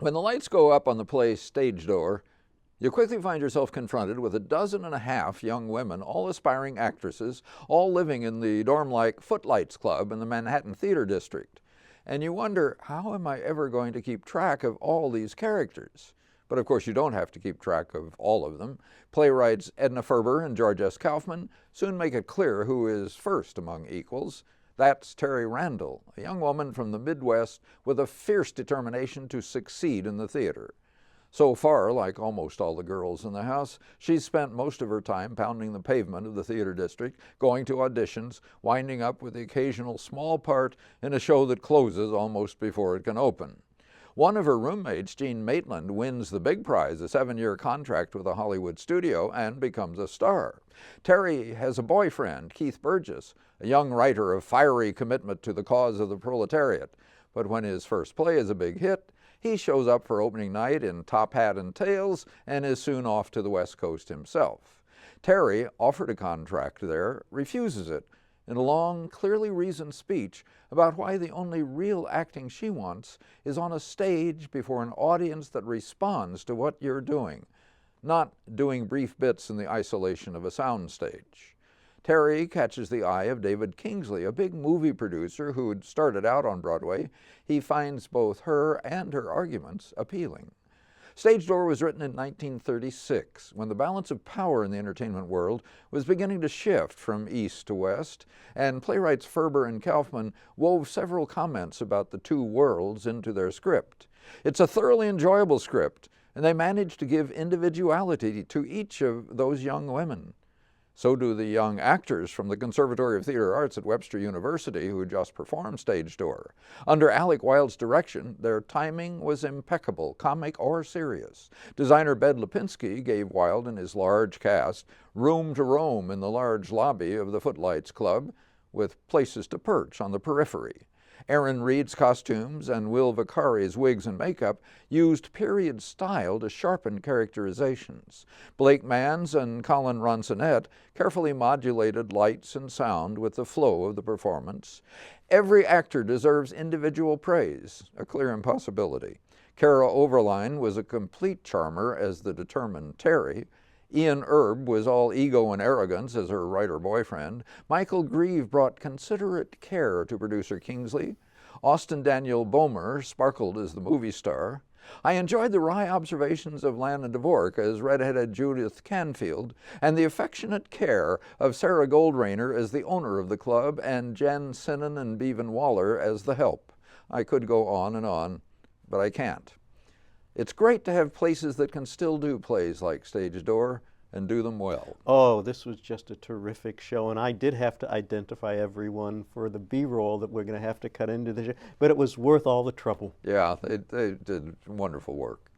When the lights go up on the play's stage door, you quickly find yourself confronted with 12.5 young women, all aspiring actresses, all living in the dorm-like Footlights Club in the Manhattan Theater District. And you wonder, how am I ever going to keep track of all these characters? But of course you don't have to keep track of all of them. Playwrights Edna Ferber and George S. Kaufman soon make it clear who is first among equals. That's Terry Randall, a young woman from the Midwest with a fierce determination to succeed in the theater. So far, like almost all the girls in the house, she's spent most of her time pounding the pavement of the theater district, going to auditions, winding up with the occasional small part in a show that closes almost before it can open. One of her roommates, Jean Maitland, wins the big prize, a 7-year contract with a Hollywood studio, and becomes a star. Terry has a boyfriend, Keith Burgess, a young writer of fiery commitment to the cause of the proletariat. But when his first play is a big hit, he shows up for opening night in top hat and tails and is soon off to the West Coast himself. Terry, offered a contract there, refuses it in a long, clearly reasoned speech about why the only real acting she wants is on a stage before an audience that responds to what you're doing, not doing brief bits in the isolation of a soundstage. Terry catches the eye of David Kingsley, a big movie producer who had started out on Broadway. He finds both her and her arguments appealing. Stage Door was written in 1936, when the balance of power in the entertainment world was beginning to shift from east to west, and playwrights Ferber and Kaufman wove several comments about the two worlds into their script. It's a thoroughly enjoyable script, and they managed to give individuality to each of those young women. So do the young actors from the Conservatory of Theater Arts at Webster University who just performed Stage Door. Under Alec Wilde's direction, their timing was impeccable, comic or serious. Designer Bed Lipinski gave Wilde and his large cast room to roam in the large lobby of the Footlights Club, with places to perch on the periphery. Aaron Reed's costumes and Will Vicari's wigs and makeup used period style to sharpen characterizations. Blake Mans and Colin Ronsonet carefully modulated lights and sound with the flow of the performance. Every actor deserves individual praise, a clear impossibility. Cara Overline was a complete charmer as the determined Terry. Ian Erb was all ego and arrogance as her writer-boyfriend. Michael Grieve brought considerate care to producer Kingsley. Austin Daniel Bomer sparkled as the movie star. I enjoyed the wry observations of Lana Dvorak as redheaded Judith Canfield, and the affectionate care of Sarah Goldrainer as the owner of the club, and Jen Sinnen and Bevan Waller as the help. I could go on, but I can't. It's great to have places that can still do plays like Stage Door and do them well. Oh, this was just a terrific show, and I did have to identify everyone for the B-roll that we're going to have to cut into the show, but it was worth all the trouble. Yeah, they did wonderful work.